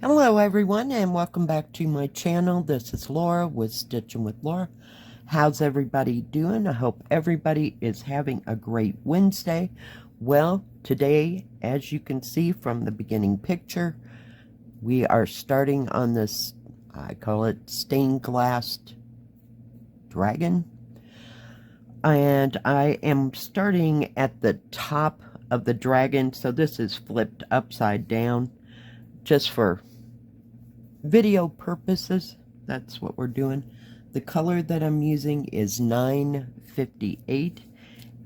Hello everyone and welcome back to my channel. This is Laura with Stitchin with Laura. How's everybody doing? I hope everybody is having a great Wednesday. Well, today, as you can see from the beginning picture, we are starting on this, I call it stained glass dragon. And I am starting at the top of the dragon, so this is flipped upside down just for video purposes. That's what we're doing. The color that I'm using is 958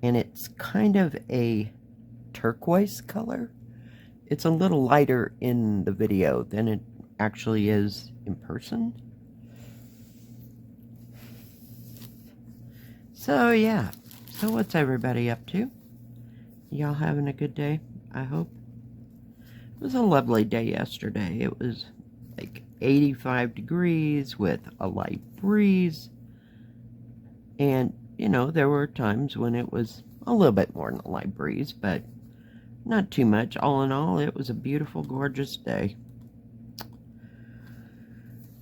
and it's kind of a turquoise color. It's a little lighter in the video than it actually is in person. So yeah, so what's everybody up to? Y'all having a good day, I hope? It was a lovely day yesterday. It was like 85 degrees with a light breeze, and you know, there were times when it was a little bit more than a light breeze, but not too much. All in all, it was a beautiful, gorgeous day,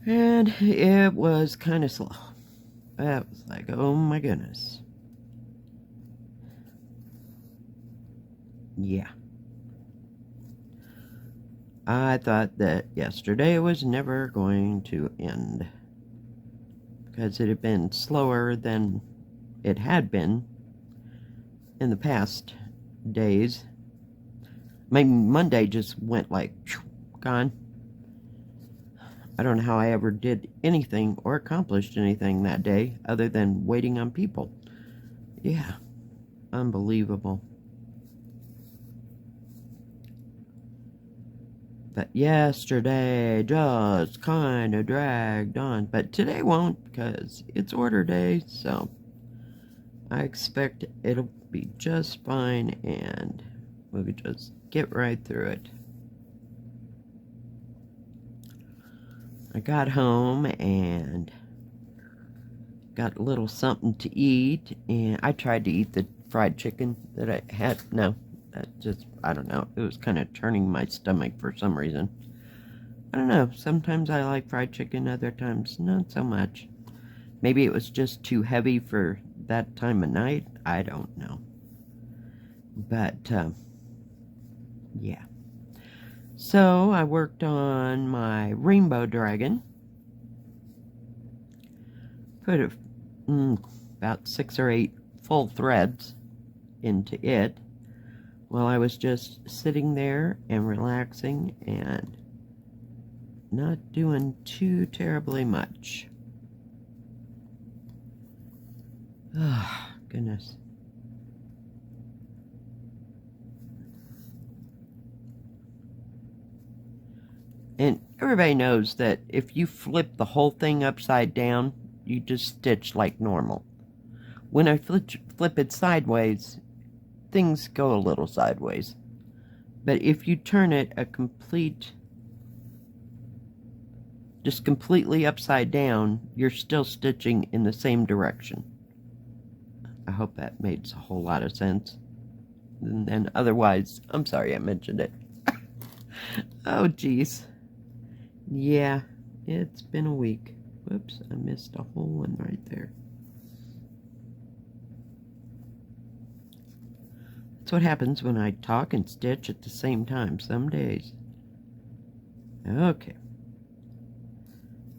and it was kind of slow. That was like, oh my goodness. Yeah, I thought that yesterday was never going to end because it had been slower than it had been in the past days. My Monday just went like, gone. I don't know how I ever did anything or accomplished anything that day other than waiting on people. Yeah, unbelievable. But yesterday just kind of dragged on. But today won't because it's order day, so I expect it'll be just fine and we could just get right through it. I got home and got a little something to eat, and I tried to eat the fried chicken that I had. No, that just, I don't know, it was kind of turning my stomach for some reason. I don't know, sometimes I like fried chicken, other times not so much. Maybe it was just too heavy for that time of night, I don't know. But, yeah. So, I worked on my rainbow dragon. Put about 6 or 8 full threads into it while I was just sitting there and relaxing and not doing too terribly much. Oh, goodness. And everybody knows that if you flip the whole thing upside down, you just stitch like normal. When I flip it sideways, things go a little sideways. But if you turn it just completely upside down, you're still stitching in the same direction. I hope that makes a whole lot of sense. And otherwise, I'm sorry I mentioned it. Oh, geez. Yeah, it's been a week. Whoops, I missed a whole one right there. That's what happens when I talk and stitch at the same time some days. Okay.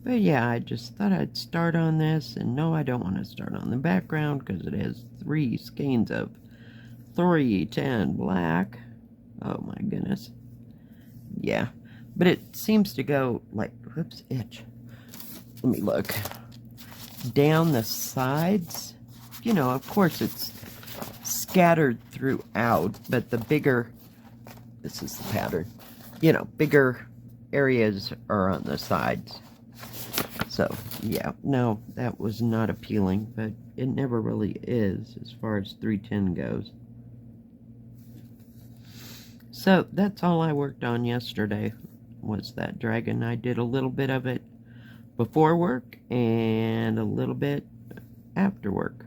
But yeah, I just thought I'd start on this, and no, I don't want to start on the background because it has 3 skeins of 310 black. Oh my goodness. Yeah, but it seems to go like, whoops, itch. Let me look. Down the sides. You know, of course it's scattered throughout, but the bigger, this is the pattern, you know, bigger areas are on the sides. So, yeah, no, that was not appealing, but it never really is as far as 310 goes. So, that's all I worked on yesterday, was that dragon. I did a little bit of it before work and a little bit after work.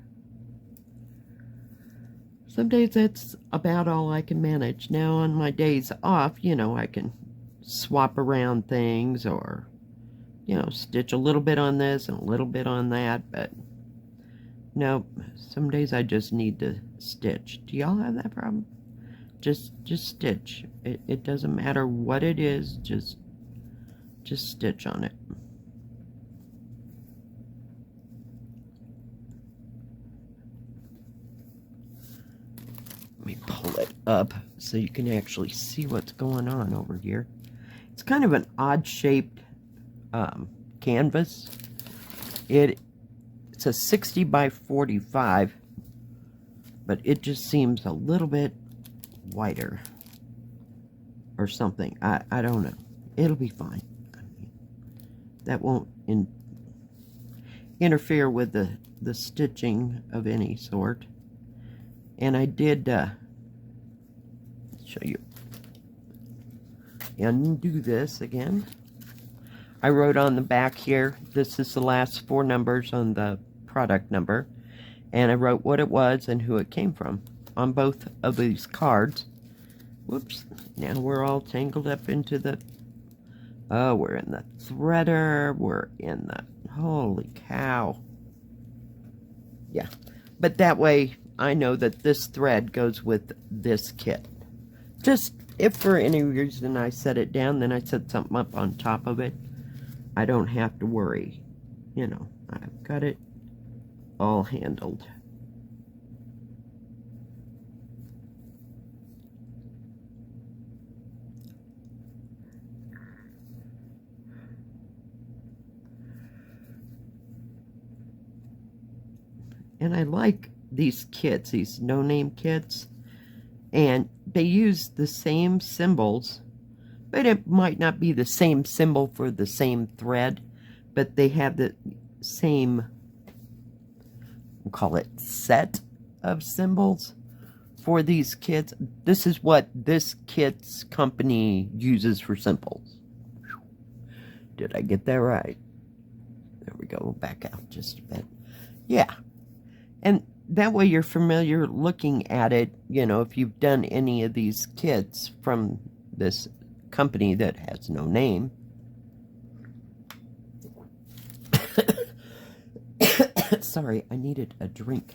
Some days that's about all I can manage. Now, on my days off, you know, I can swap around things, or, you know, stitch a little bit on this and a little bit on that, but no, some days I just need to stitch. Do y'all have that problem? Just stitch. It doesn't matter what it is, just stitch on it. Let me pull it up so you can actually see what's going on over here. It's kind of an odd shaped canvas. It's a 60 by 45, but it just seems a little bit wider or something. I don't know. It'll be fine. I mean, that won't interfere with the stitching of any sort. And I did show you, undo this again. I wrote on the back here, this is the last 4 numbers on the product number, and I wrote what it was and who it came from on both of these cards. Whoops, now we're all tangled up into the, oh, we're in the threader, we're in the, holy cow. Yeah, but that way I know that this thread goes with this kit. Just if for any reason I set it down, then I set something up on top of it, I don't have to worry. You know, I've got it all handled. And I like these kits, these no-name kits, and they use the same symbols, but it might not be the same symbol for the same thread, but they have the same, we'll call it, set of symbols for these kits. This is what this kit's company uses for symbols. Did I get that right? There we go. We'll back out just a bit. Yeah. And that way you're familiar looking at it, you know, if you've done any of these kits from this company that has no name. Sorry, I needed a drink.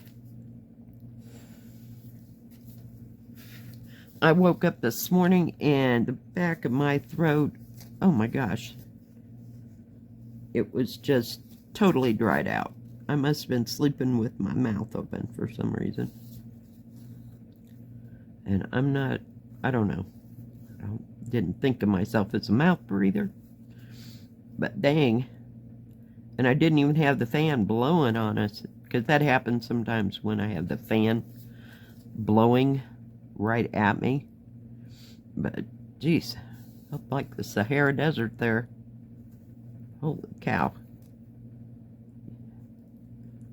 I woke up this morning and the back of my throat, oh my gosh, it was just totally dried out. I must have been sleeping with my mouth open for some reason. And I'm not, I don't know. Didn't think of myself as a mouth breather. But dang. And I didn't even have the fan blowing on us, because that happens sometimes when I have the fan blowing right at me. But, geez, felt like the Sahara Desert there. Holy cow.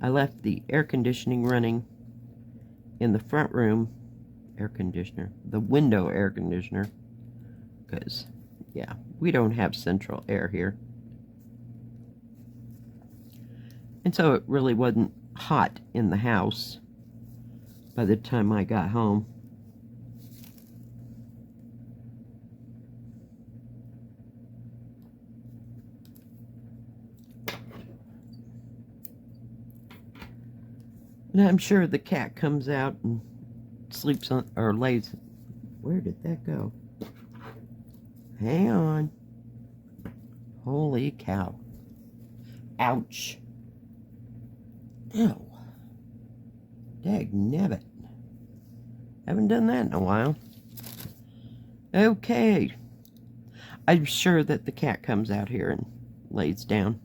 I left the air conditioning running in the front room air conditioner, the window air conditioner, because, yeah, we don't have central air here. And so it really wasn't hot in the house by the time I got home. And I'm sure the cat comes out and sleeps on, or lays. Where did that go? Hang on. Holy cow. Ouch. Ow. Dagnabbit. Haven't done that in a while. Okay. I'm sure that the cat comes out here and lays down.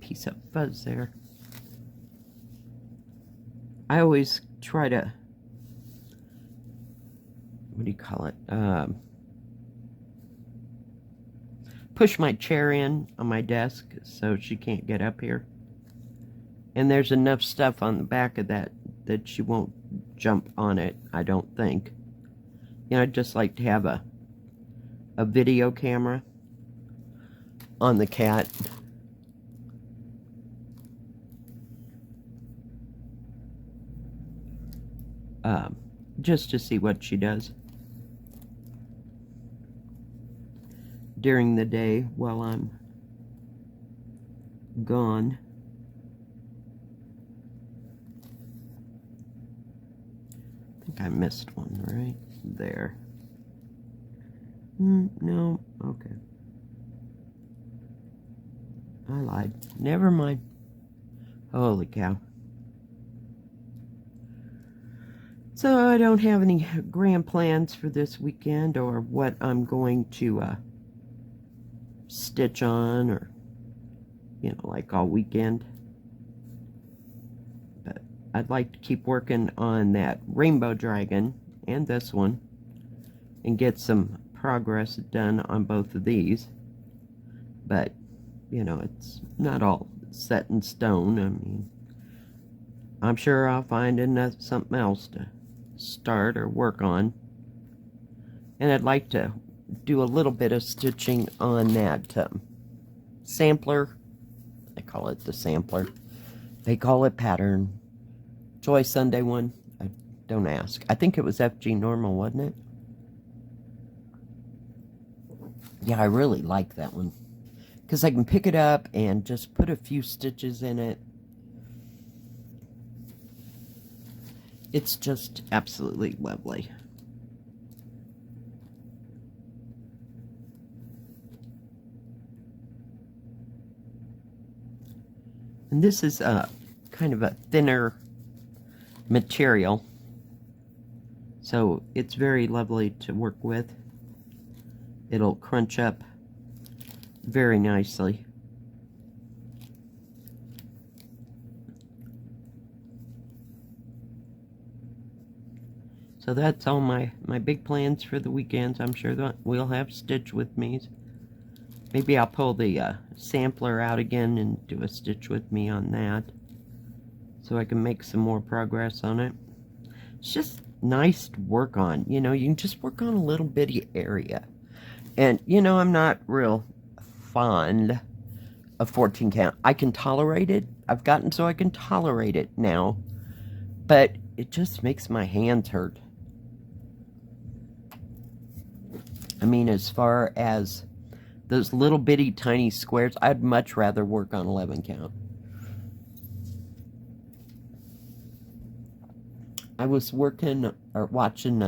Piece of fuzz there. I always try to, what do you call it, push my chair in on my desk so she can't get up here. And there's enough stuff on the back of that she won't jump on it, I don't think. You know, I'd just like to have a video camera on the cat. just to see what she does during the day while I'm gone. I think I missed one right there. No, okay. I lied. Never mind. Holy cow. So I don't have any grand plans for this weekend or what I'm going to stitch on, or, you know, like all weekend. But I'd like to keep working on that rainbow dragon and this one and get some progress done on both of these. But, you know, it's not all set in stone. I mean, I'm sure I'll find something else to start or work on. And I'd like to do a little bit of stitching on that sampler. I call it the sampler. They call it pattern. Joy Sunday one. I don't ask. I think it was FG normal, wasn't it? Yeah, I really like that one, because I can pick it up and just put a few stitches in it. It's just absolutely lovely. And this is kind of a thinner material, so it's very lovely to work with. It'll crunch up very nicely. So that's all my big plans for the weekends. I'm sure that we'll have stitch with me's. Maybe I'll pull the sampler out again and do a stitch with me on that, so I can make some more progress on it. It's just nice to work on. You know, you can just work on a little bitty area. And, you know, I'm not real fond of 14 count. I can tolerate it. I've gotten so I can tolerate it now. But it just makes my hands hurt. I mean, as far as those little bitty tiny squares, I'd much rather work on 11 count. I was working or watching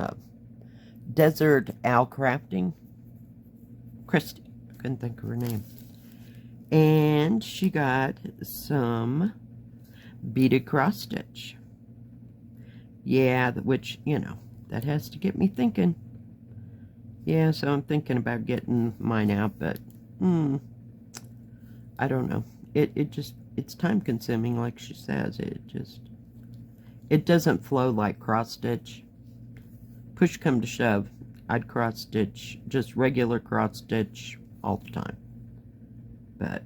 Desert Owl Crafting. Christy, I couldn't think of her name. And she got some beaded cross stitch. Yeah, which, you know, that has to get me thinking. Yeah, so I'm thinking about getting mine out, but I don't know. It's time consuming, like she says. It doesn't flow like cross stitch. Push come to shove, I'd cross stitch, just regular cross stitch all the time. But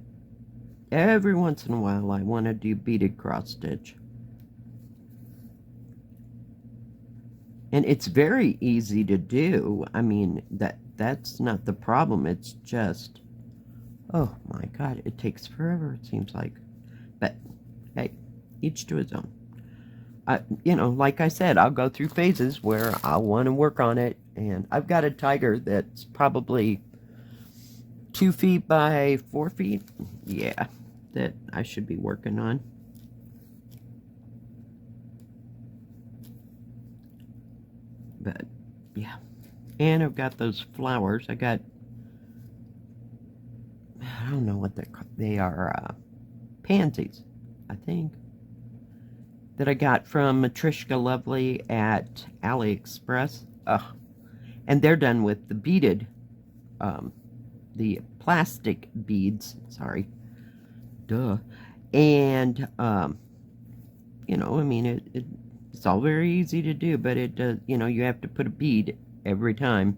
every once in a while I want to do beaded cross stitch. And it's very easy to do. I mean, that's not the problem. It's just, oh my God, it takes forever, it seems like. But hey, each to his own. You know, like I said, I'll go through phases where I'll want to work on it. And I've got a tiger that's probably 2 feet by 4 feet. Yeah, that I should be working on. But, yeah. And I've got those flowers. I don't know what they're called. They are pansies, I think, that I got from Matrishka Lovely at AliExpress. And they're done with the beaded, the plastic beads, sorry, duh. And, you know, I mean, it's all very easy to do, but it does, you know, you have to put a bead every time.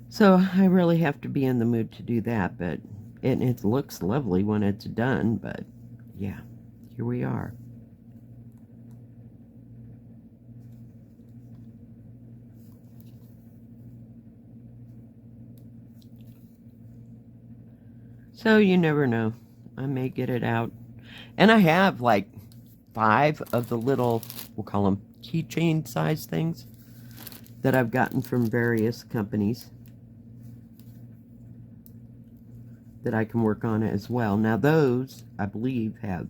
So I really have to be in the mood to do that, but it looks lovely when it's done, but yeah, here we are. So you never know. I may get it out. And I have like 5 of the little we'll call them keychain size things that I've gotten from various companies that I can work on as well. Now those, I believe, have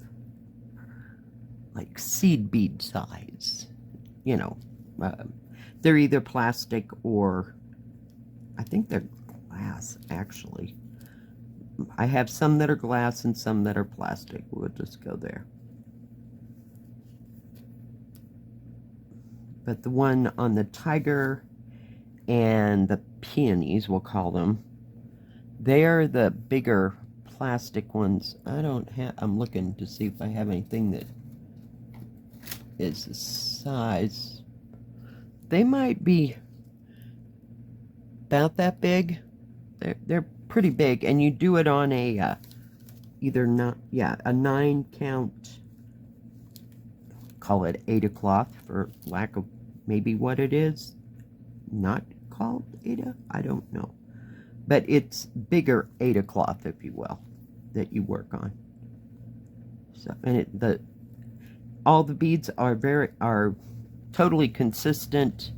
like seed bead size. You know, they're either plastic or I think they're glass, actually. I have some that are glass and some that are plastic. We'll just go there. But the one on the tiger and the peonies, we'll call them, they're the bigger plastic ones. I'm looking to see if I have anything that is the size. They might be about that big. They're pretty big, and you do it on a a 9-count, call it Ada cloth for lack of maybe what it is, not called Ada, I don't know, but it's bigger Ada cloth, if you will, that you work on. So, and all the beads are totally consistent.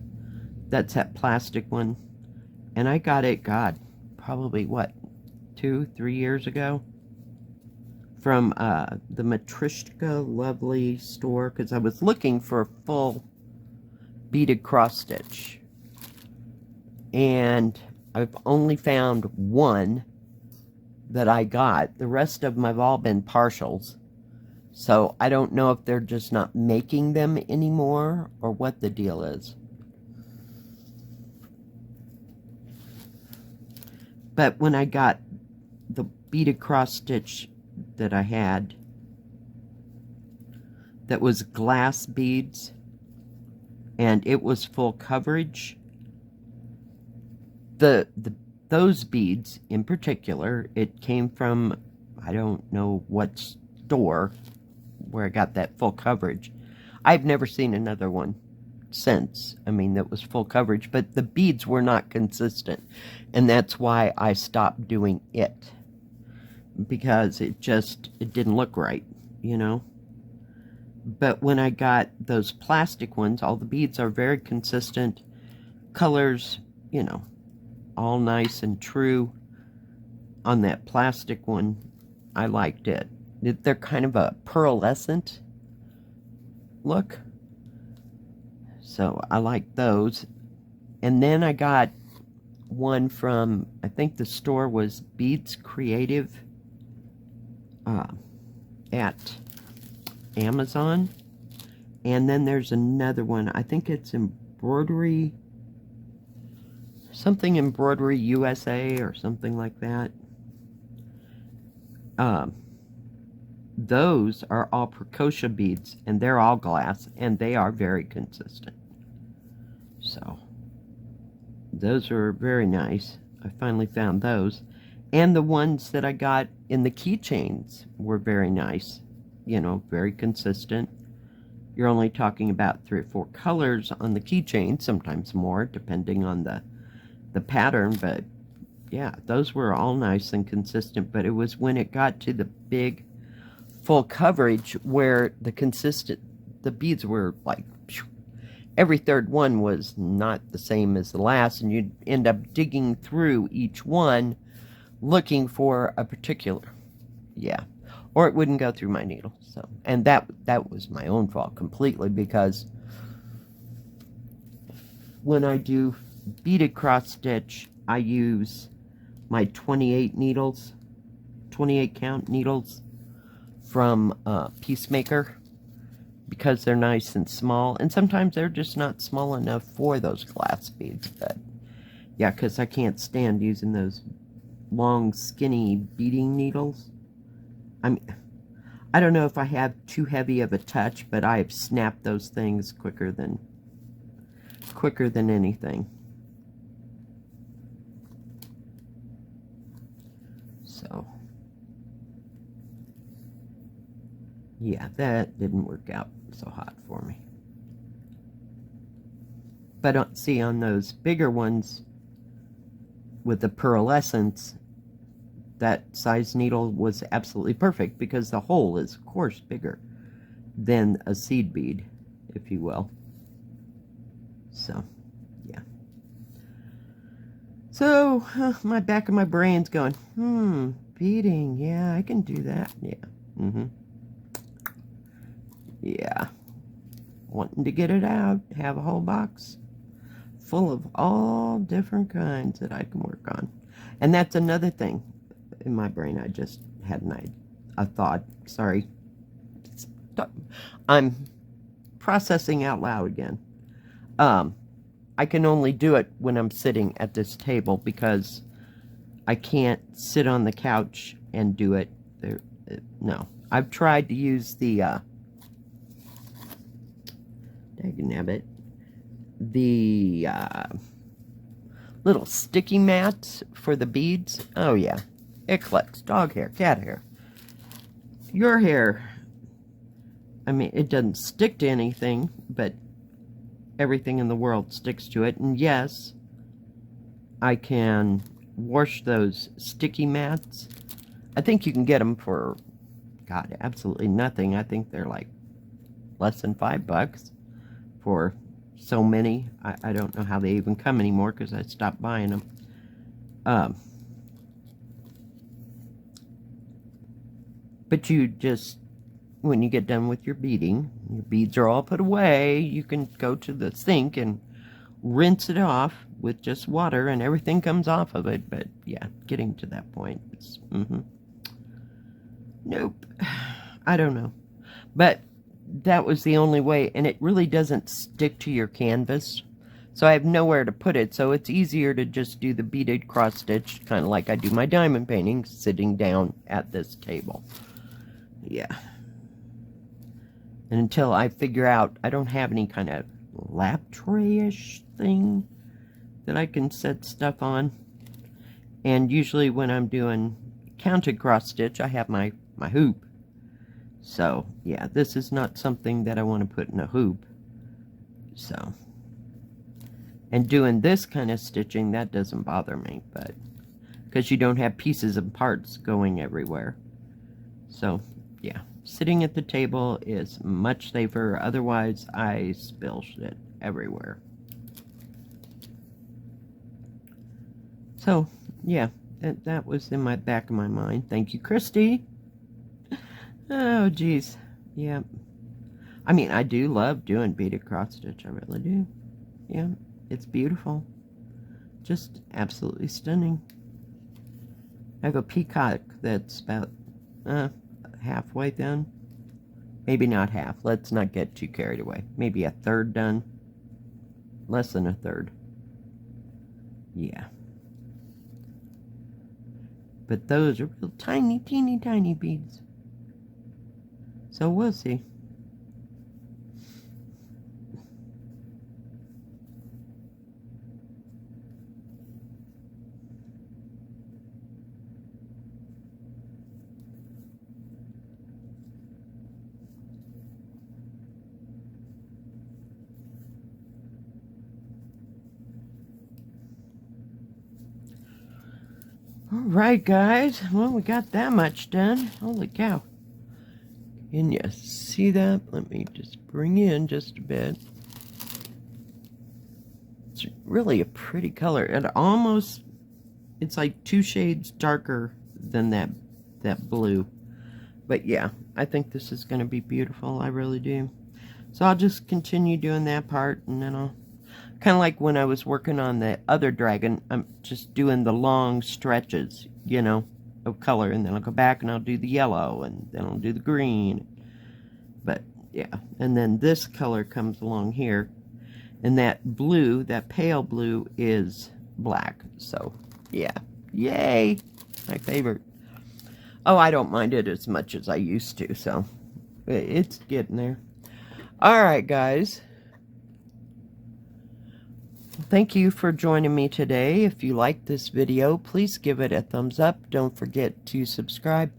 That's that plastic one, and I got it, God, probably what, 2-3 years ago from the Matrishka Lovely store, because I was looking for a full beaded cross stitch, and I've only found one that I got. The rest of them have all been partials, so I don't know if they're just not making them anymore or what the deal is. But when I got the beaded cross stitch that I had, that was glass beads, and it was full coverage, those beads in particular, it came from, I don't know what store where I got that full coverage. I've never seen another one since, I mean, that was full coverage, but the beads were not consistent, and that's why I stopped doing it, because it didn't look right, you know. But when I got those plastic ones, all the beads are very consistent, colors, you know, all nice and true. On that plastic one, I liked it. They're kind of a pearlescent look, so I like those. And then I got one from, I think the store was Beads Creative at Amazon. And then there's another one, I think it's Embroidery, something Embroidery USA or something like that. Those are all preciosa beads, and they're all glass, and they are very consistent. So those are very nice. I finally found those. And the ones that I got in the keychains were very nice. You know, very consistent. You're only talking about 3 or 4 colors on the keychain, sometimes more, depending on the pattern. But yeah, those were all nice and consistent. But it was when it got to the big full coverage where the beads were like, every third one was not the same as the last, and you'd end up digging through each one looking for a particular, yeah, or it wouldn't go through my needle. So, and that was my own fault completely, because when I do beaded cross stitch, I use my 28 needles, 28 count needles from Peacemaker, because they're nice and small, and sometimes they're just not small enough for those glass beads. But yeah, because I can't stand using those long skinny beading needles. I mean, I don't know if I have too heavy of a touch, but I have snapped those things quicker than anything. So yeah, that didn't work out so hot for me. But see, on those bigger ones with the pearlescence, that size needle was absolutely perfect, because the hole is, of course, bigger than a seed bead. if you will. So, yeah. So, my back of my brain's going, beading, yeah, I can do that, yeah, yeah. Wanting to get it out, have a whole box full of all different kinds that I can work on. And that's another thing in my brain. I just had a thought. Sorry. I'm processing out loud again. I can only do it when I'm sitting at this table because I can't sit on the couch and do it. No. I've tried to use the the little sticky mats for the beads. Oh yeah, it collects dog hair, cat hair, your hair. I mean, it doesn't stick to anything, but everything in the world sticks to it. And yes, I can wash those sticky mats. I think you can get them for, God, absolutely nothing. I think they're like less than $5 for so many. I don't know how they even come anymore because I stopped buying them. But you just, when you get done with your beading, your beads are all put away, you can go to the sink and rinse it off with just water and everything comes off of it. But yeah, getting to that point, it's, nope, I don't know. But that was the only way, and it really doesn't stick to your canvas, so I have nowhere to put it, so it's easier to just do the beaded cross stitch, kind of like I do my diamond painting, sitting down at this table. Yeah. And until I figure out, I don't have any kind of lap tray-ish thing that I can set stuff on, and usually when I'm doing counted cross stitch, I have my hoop. So, yeah, this is not something that I want to put in a hoop. So, and doing this kind of stitching, that doesn't bother me, but, because you don't have pieces and parts going everywhere. So, yeah, sitting at the table is much safer, otherwise I spill shit everywhere. So, yeah, that was in my back of my mind. Thank you, Christy. Oh, geez. Yeah. I mean, I do love doing beaded cross stitch. I really do. Yeah. It's beautiful. Just absolutely stunning. I have a peacock that's about halfway done. Maybe not half. Let's not get too carried away. Maybe a third done. Less than a third. Yeah. But those are real tiny, teeny, tiny beads. So we'll see. All right, guys. Well, we got that much done. Holy cow. Can you see that? Let me just bring in just a bit. It's really a pretty color. It's like 2 shades darker than that blue. But yeah, I think this is going to be beautiful. I really do. So I'll just continue doing that part, and then I'll, kind of like when I was working on the other dragon, I'm just doing the long stretches, you know, of color, and then I'll go back and I'll do the yellow, and then I'll do the green. But yeah, and then this color comes along here, and that blue, that pale blue, is black. So yeah, yay, my favorite. Oh, I don't mind it as much as I used to, so it's getting there. All right, guys. Thank you for joining me today. If you liked this video, please give it a thumbs up. Don't forget to subscribe,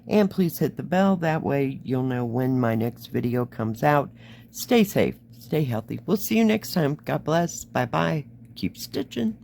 and please hit the bell. That way you'll know when my next video comes out. Stay safe, stay healthy. We'll see you next time. God bless. Bye-bye. Keep stitching.